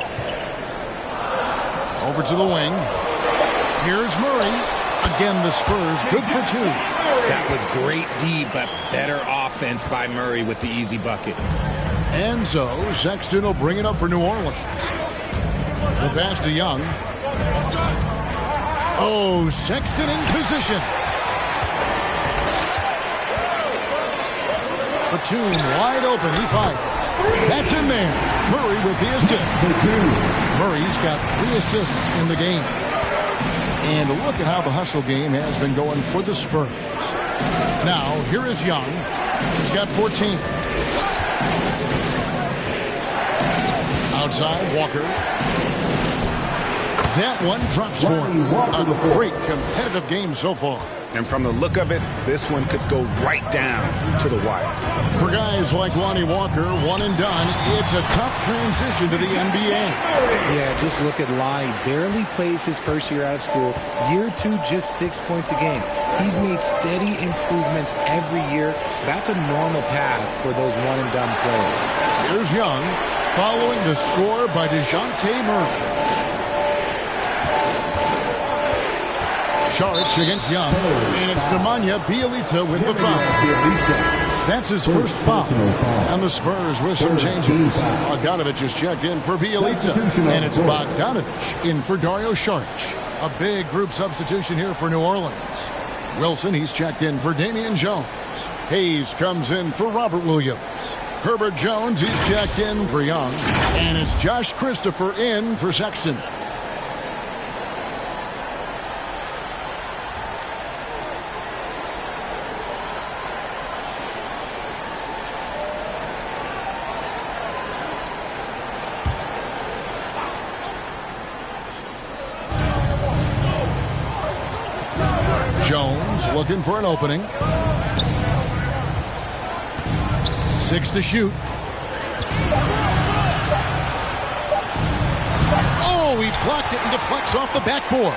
Over to the wing. Here's Murray. Again, the Spurs, good for 2. That was great D, but better offense by Murray with the easy bucket. And so Sexton will bring it up for New Orleans. The pass to Young. Oh, Sexton in position. Batum wide open. He fires. That's in there. Murray with the assist. Murray's got 3 assists in the game. And look at how the hustle game has been going for the Spurs. Now, here is Young. He's got 14. Outside, Walker. That one drops for him. A great competitive game so far. And from the look of it, this one could go right down to the wire. For guys like Lonnie Walker, one and done, it's a tough transition to the NBA. Yeah, just look at Lonnie. Barely plays his first year out of school. Year 2, just 6 points a game. He's made steady improvements every year. That's a normal path for those one-and-done players. Here's Young, following the score by DeJounte Murray. Saric against Young, and it's Nemanja Bjelica with the foul. That's his first foul. And the Spurs with some changes. Bogdanovic is checked in for Bjelica, and it's Bogdanovic in for Dario Saric. A big group substitution here for New Orleans. Wilson, he's checked in for Damian Jones. Hayes comes in for Robert Williams. Herbert Jones, he's checked in for Young, and it's Josh Christopher in for Sexton. Jones looking for an opening. 6 to shoot. Oh, he blocked it and deflects off the backboard.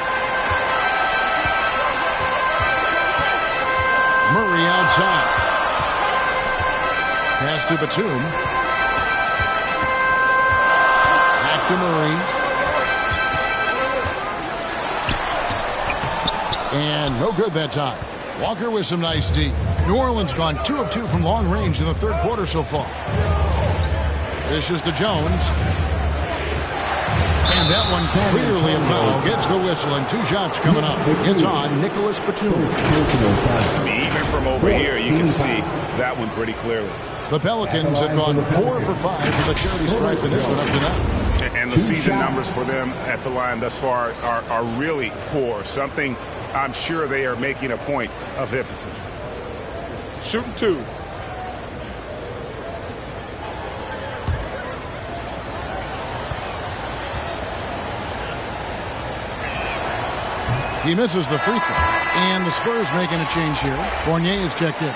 Murray outside. Pass to Batum. Back to Murray. And no good that time. Walker with some nice D. New Orleans gone 2 of 2 from long range in the 3rd quarter so far. This is to Jones. And that one clearly a foul. Gets the whistle and 2 shots coming up. It's on Nicholas Batum. I mean, even from over here, you can see that one pretty clearly. The Pelicans have gone 4 for 5 from the charity stripe in this one up to now. And the season numbers for them at the line thus far are really poor. Something I'm sure they are making a point of emphasis. Shooting 2. He misses the free throw. And the Spurs making a change here. Fournier is checked in.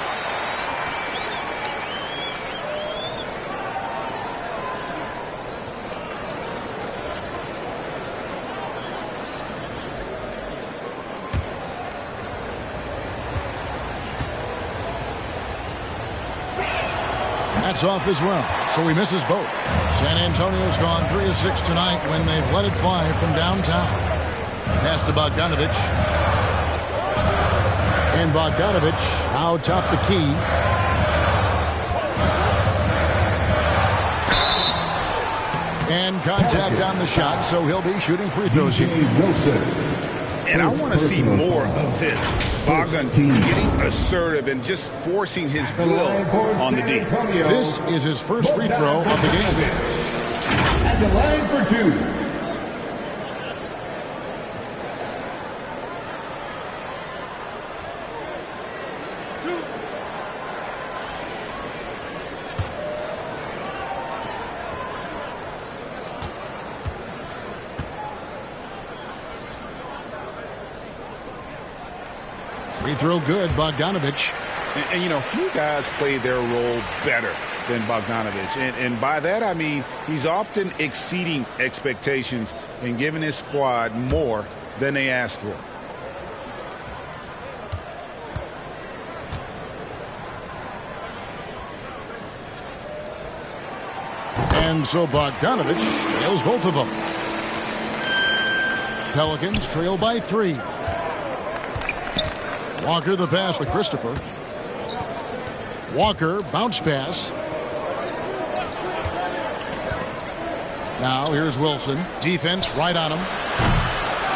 That's off as well, so he misses both. San Antonio's gone 3 of 6 tonight when they've let it fly from downtown. Pass to Bogdanovic. And Bogdanovich now top the key. And contact on the shot, so he'll be shooting free throws here. And I want to see more of this. Bogdan getting assertive and just forcing his will on the D. This is his first free throw of the game. At the line for two. Free throw good, Bogdanovich. And you know, few guys play their role better than Bogdanovich. And by that, I mean he's often exceeding expectations and giving his squad more than they asked for. And so Bogdanovich nails both of them. Pelicans trail by 3. Walker the pass to Christopher. Walker bounce pass. Now here's Wilson. Defense right on him.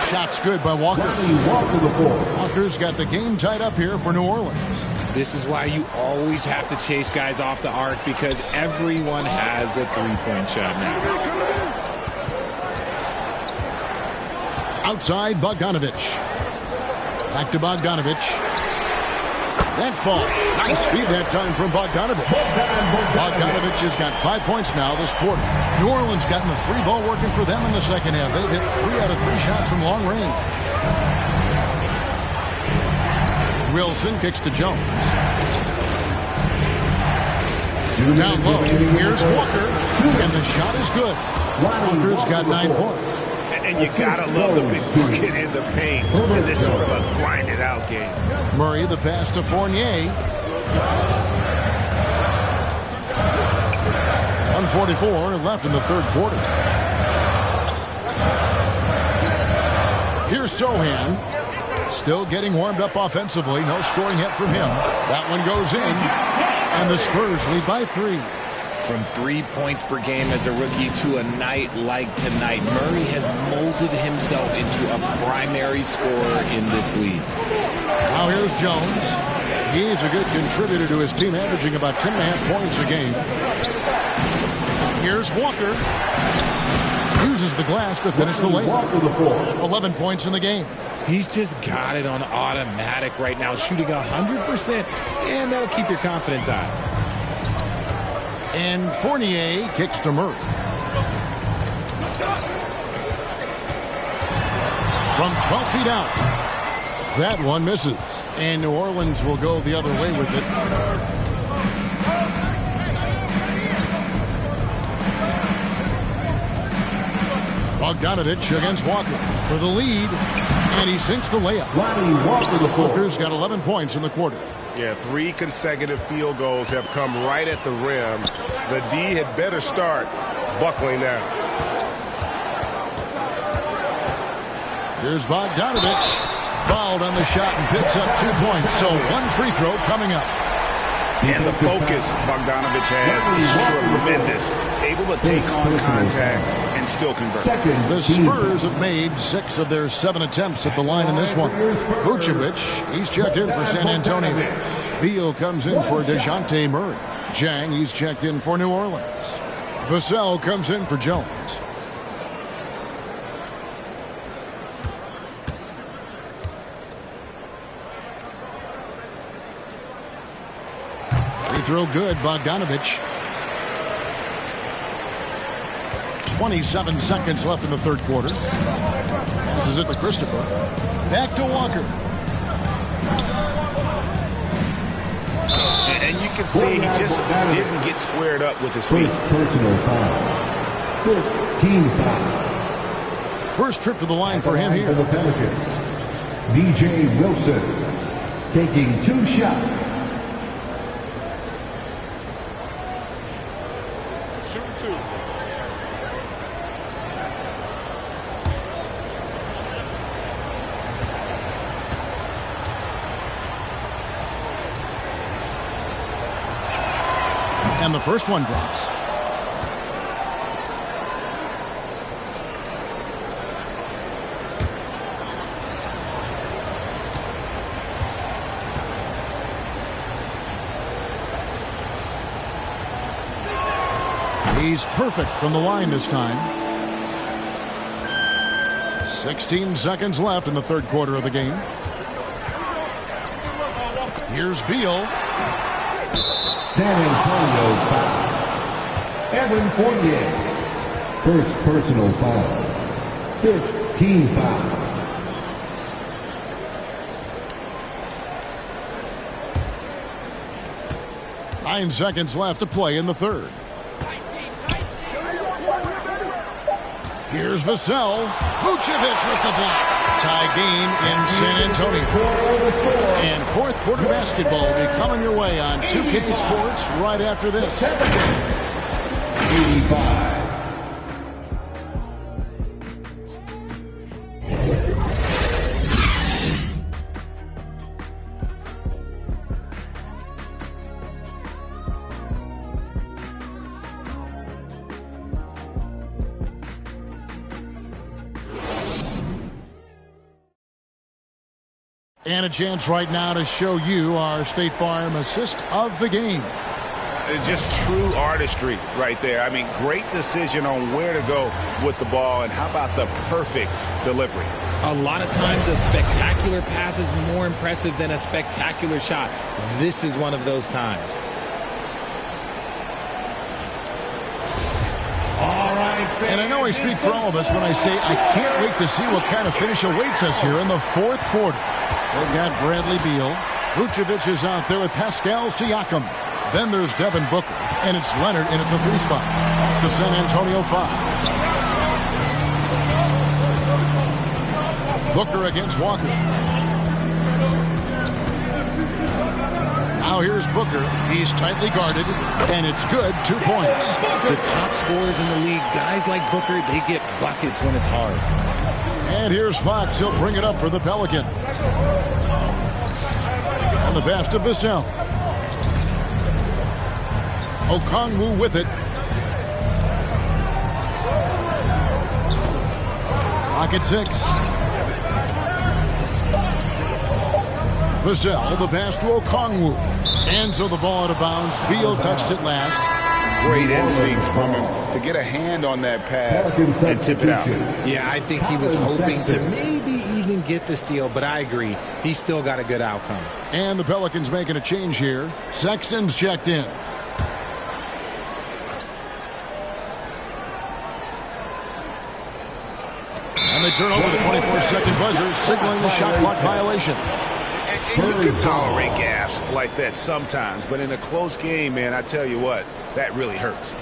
Shot's good by Walker. Walker's got the game tied up here for New Orleans. This is why you always have to chase guys off the arc, because everyone has a three-point shot now. Outside Bogdanovich. Back to Bogdanovich. That fall. Nice feed that time from Bogdanovich. Bogdanovich has got 5 points now this quarter. New Orleans gotten the 3-ball working for them in the second half. They've hit 3 out of 3 shots from long range. Wilson kicks to Jones. Down low. Here's Walker. And the shot is good. Walker's got 9 points. And you gotta love the big bucket in the paint in this sort of a grinded out game. Murray the pass to Fournier. 1:44 left in the third quarter. Here's Sohan. Still getting warmed up offensively. No scoring yet from him. That one goes in. And the Spurs lead by 3. From 3 points per game as a rookie to a night like tonight, Murray has molded himself into a primary scorer in this league. Now here's Jones. He's a good contributor to his team, averaging about 10.5 points a game. Here's Walker. Uses the glass to finish the layup. 11 points in the game. He's just got it on automatic right now, shooting 100%, and that'll keep your confidence high. And Fournier kicks to Murray. From 12 feet out. That one misses. And New Orleans will go the other way with it. Bogdanovich against Walker for the lead. And he sinks the layup. Walker's got 11 points in the quarter. Yeah, 3 consecutive field goals have come right at the rim. The D had better start buckling down. Here's Bogdanovich. Fouled on the shot and picks up 2 points. So 1 free throw coming up. And the focus Bogdanovich has is tremendous. Able to take on contact and still convert. The Spurs have made 6 of their 7 attempts at the line in this one. Vucevic, he's checked in for San Antonio. Beal comes in for DeJounte Murray. Jang, he's checked in for New Orleans. Vassell comes in for Jones. Free throw good, Bogdanovich. 27 seconds left in the third quarter. Passes it to Christopher. Back to Walker. And you can see he just didn't get squared up with his feet. Personal foul. 15 foul. First trip to the line for him here. For the Pelicans, DJ Wilson taking 2 shots. Shooting 2. And the first one drops. He's perfect from the line this time. 16 seconds left in the third quarter of the game. Here's Beal. San Antonio foul. Evan Fournier. First personal foul. 15 fouls. Nine seconds left to play in the third. Here's Vassell. Vucevic with the block. Tie game in San Antonio. And fourth quarter basketball will be coming your way on 2K Sports right after this. 85. And a chance right now to show you our State Farm assist of the game. Just true artistry right there. I mean, great decision on where to go with the ball, and how about the perfect delivery? A lot of times a spectacular pass is more impressive than a spectacular shot. This is one of those times. And I know I speak for all of us when I say I can't wait to see what kind of finish awaits us here in the fourth quarter. They've got Bradley Beal. Vucevic is out there with Pascal Siakam. Then there's Devin Booker. And it's Leonard in at the 3 spot. It's the San Antonio 5. Booker against Walker. Now here's Booker. He's tightly guarded. And it's good. 2 points. The top scorers in the league, guys like Booker, they get buckets when it's hard. And here's Fox. He'll bring it up for the Pelicans. And the pass to Vassell. Okongwu with it. Clock at 6. Vassell, the pass to Okongwu. And so the ball out of bounds. Beal touched it last. Great instincts from him to get a hand on that pass and tip it out. Yeah, I think he was hoping to maybe even get the steal, but I agree. He still got a good outcome. And the Pelicans making a change here. Sexton's checked in. And they turn over the 24-second buzzer, signaling the shot clock violation. And you can tolerate gaffes like that sometimes, but in a close game, man, I tell you what, that really hurts.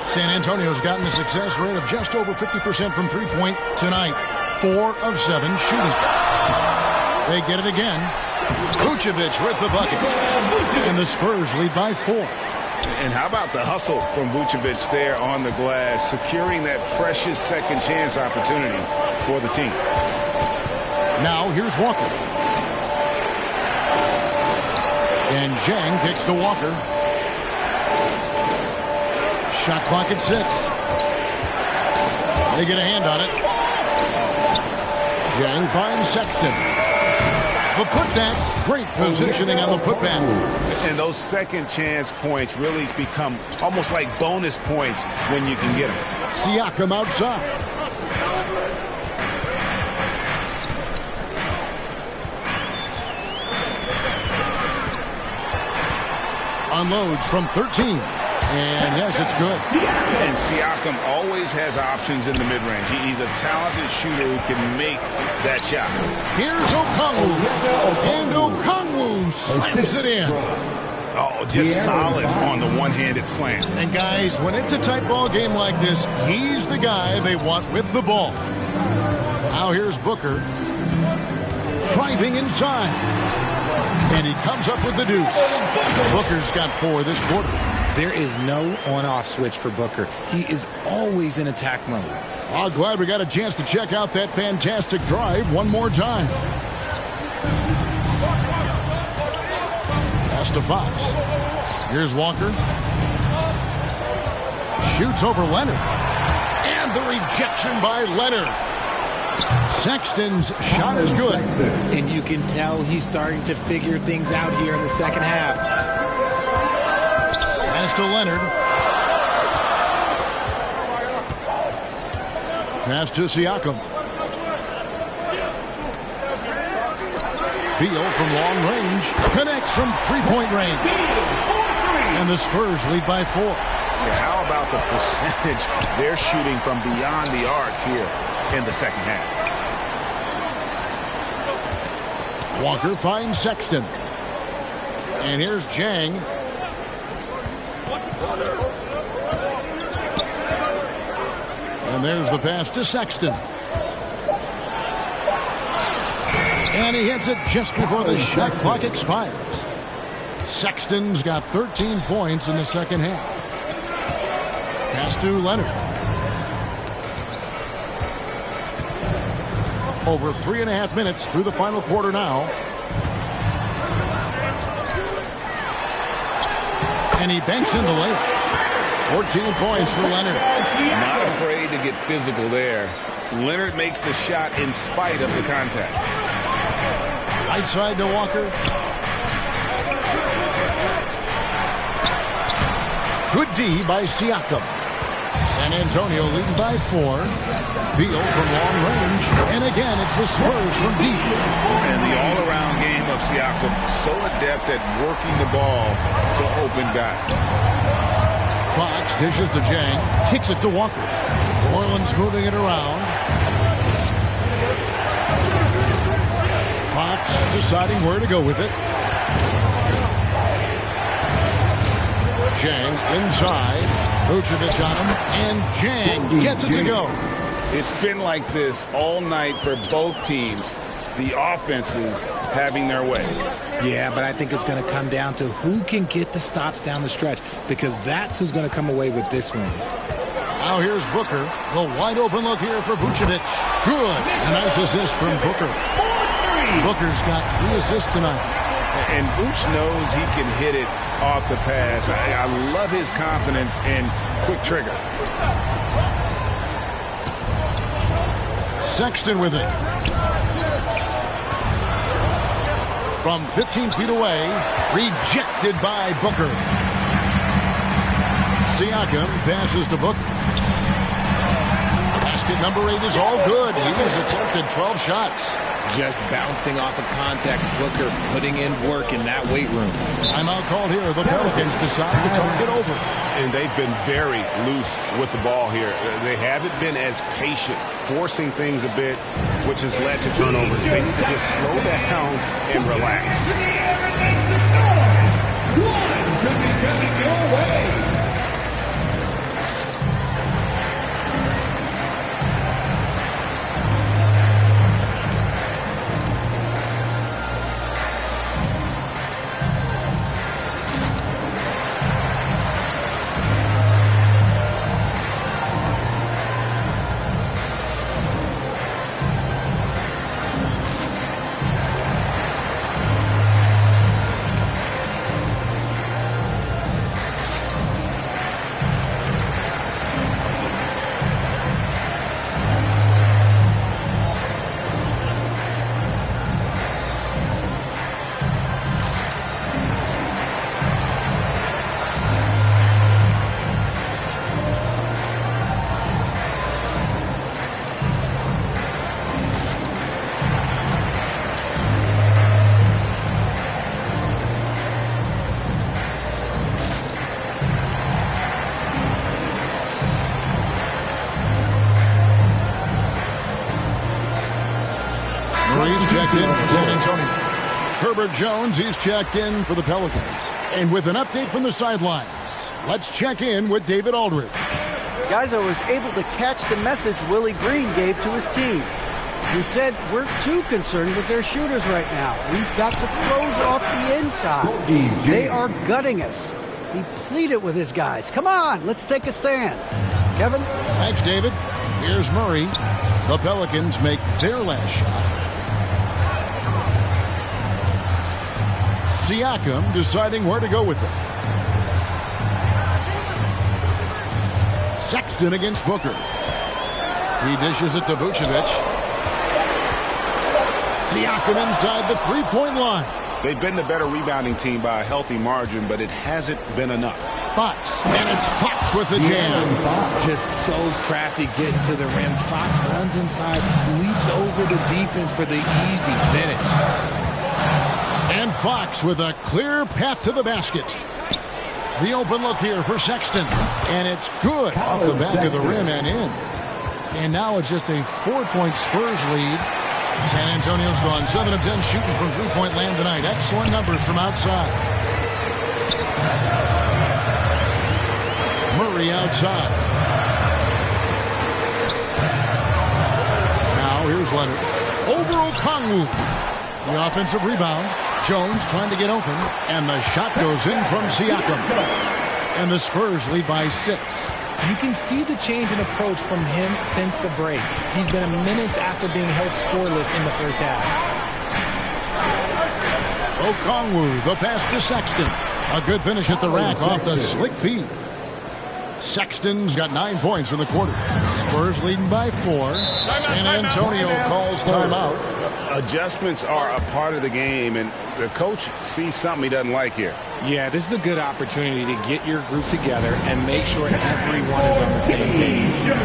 San Antonio's gotten a success rate of just over 50% from three-point tonight. 4 of 7 shooting. They get it again. Vucevic with the bucket. And the Spurs lead by 4. And how about the hustle from Vucevic there on the glass, securing that precious second chance opportunity for the team. Now here's Walker. And Zhang kicks to Walker. Shot clock at 6. They get a hand on it. Zhang finds Sexton. The putback. Great positioning on the putback. And those second chance points really become almost like bonus points when you can get them. Siakam outside. Unloads from 13. And yes, it's good. And Siakam always has options in the mid-range. He's a talented shooter who can make that shot. Here's Okongwu. And Okongwu slams it in. Oh, just solid on the one-handed slam. And guys, when it's a tight ball game like this, he's the guy they want with the ball. Now here's Booker. Driving inside. And he comes up with the deuce. Booker's got 4 this quarter. There is no on-off switch for Booker. He is always in attack mode. I'm glad we got a chance to check out that fantastic drive one more time. Pass to Fox. Here's Walker. Shoots over Leonard. And the rejection by Leonard. Sexton's shot is good. And you can tell he's starting to figure things out here in the second half. Pass to Leonard. Pass to Siakam. Beal from long range. Connects from three-point range. And the Spurs lead by 4. Yeah, how about the percentage they're shooting from beyond the arc here in the second half? Walker finds Sexton. And here's Jang. And there's the pass to Sexton. And he hits it just before the shot clock expires. Sexton's got 13 points in the second half. Pass to Leonard. Over 3.5 minutes through the final quarter now. And he banks in the layup. 14 points for Leonard. Not afraid to get physical there. Leonard makes the shot in spite of the contact. Right side to Walker. Good D by Siakam. San Antonio leading by 4. Beal from long range. And again, it's the Spurs from deep. And the all-around game of Siakam, so adept at working the ball to open guys. Fox dishes to Jang. Kicks it to Walker. Orland's moving it around. Fox deciding where to go with it. Jang inside. Vucevic on him. And Jang gets it to go. It's been like this all night for both teams. The offenses having their way. Yeah, but I think it's going to come down to who can get the stops down the stretch, because that's who's going to come away with this win. Now here's Booker. The wide open look here for Vucevic. Good. A nice assist from Booker. Booker's got 3 assists tonight. And Vooch knows he can hit it off the pass. I love his confidence and quick trigger. Sexton with it. From 15 feet away, rejected by Booker. Siakam passes to Booker. Basket number 8 is all good. He has attempted 12 shots. Just bouncing off of contact. Booker putting in work in that weight room. Timeout called here. The Pelicans decide to turn it over. And they've been very loose with the ball here. They haven't been as patient, forcing things a bit, which has led to turnovers. They need to just slow down and relax. Checked in for San Antonio. Herbert Jones, he's checked in for the Pelicans. And with an update from the sidelines, let's check in with David Aldridge. Guys, I was able to catch the message Willie Green gave to his team. He said, we're too concerned with their shooters right now. We've got to close off the inside. They are gutting us. He pleaded with his guys. Come on, let's take a stand. Kevin? Thanks, David. Here's Murray. The Pelicans make their last shot. Siakam deciding where to go with it. Sexton against Booker. He dishes it to Vucevic. Siakam inside the three-point line. They've been the better rebounding team by a healthy margin, but it hasn't been enough. Fox, and it's Fox with the jam. Just so crafty getting to the rim. Fox runs inside, leaps over the defense for the easy finish. And Fox with a clear path to the basket. The open look here for Sexton. And it's good off the back of the rim and in. And now it's just a 4-point Spurs lead. San Antonio's gone 7 of 10 shooting from three-point land tonight. Excellent numbers from outside. Murray outside. Now here's Leonard. Over Okongwu. The offensive rebound. Jones trying to get open. And the shot goes in from Siakam. And the Spurs lead by 6. You can see the change in approach from him since the break. He's been a menace after being held scoreless in the first half. Okongwu, the pass to Sexton. A good finish at the rack off the slick feed. Sexton's got 9 points in the quarter. Spurs leading by 4. San Antonio calls timeout. Adjustments are a part of the game, and the coach sees something he doesn't like here. Yeah, this is a good opportunity to get your group together and make sure everyone is on the same page.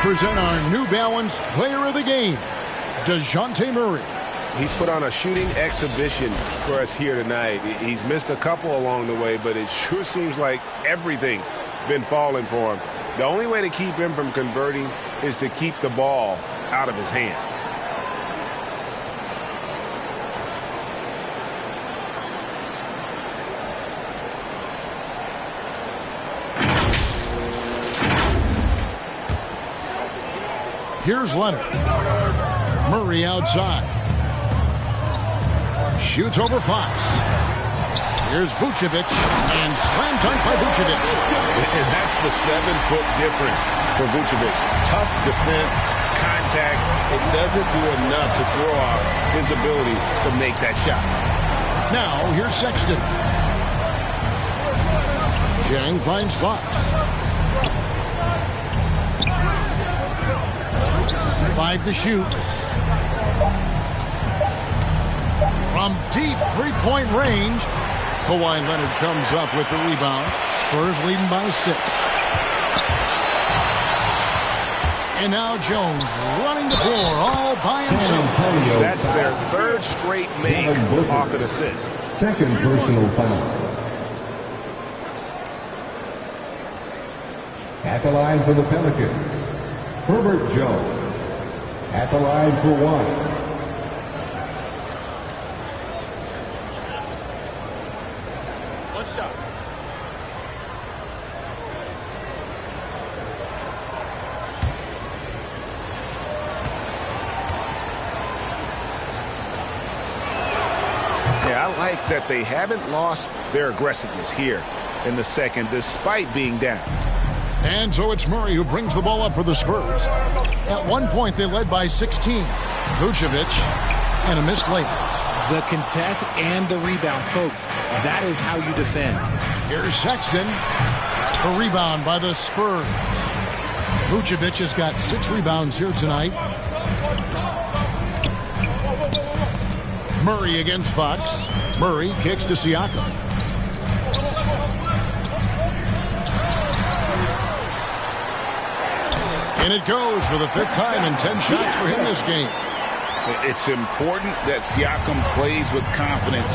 Present our New Balance Player of the Game, DeJounte Murray. He's put on a shooting exhibition for us here tonight. He's missed a couple along the way, but it sure seems like everything's been falling for him. The only way to keep him from converting is to keep the ball out of his hands. Here's Leonard. Murray outside. Shoots over Fox. Here's Vucevic, and slam dunk by Vucevic. And that's the 7-foot difference for Vucevic. Tough defense, contact. It doesn't do enough to throw off his ability to make that shot. Now, here's Sexton. Jang finds Fox. 5 to shoot. From deep three-point range, Kawhi Leonard comes up with the rebound. Spurs leading by 6. And now Jones running the floor all by himself. That's their 3rd straight make off an assist. 2nd personal foul. At the line for the Pelicans, Herbert Jones. At the line for 1. One shot. Yeah, I like that they haven't lost their aggressiveness here in the second, despite being down. And so it's Murray who brings the ball up for the Spurs. At one point, they led by 16. Vucevic, and a missed layup. The contest and the rebound, folks. That is how you defend. Here's Sexton. The rebound by the Spurs. Vucevic has got 6 rebounds here tonight. Murray against Fox. Murray kicks to Siakam. And it goes for the 5th time and 10 shots for him this game. It's important that Siakam plays with confidence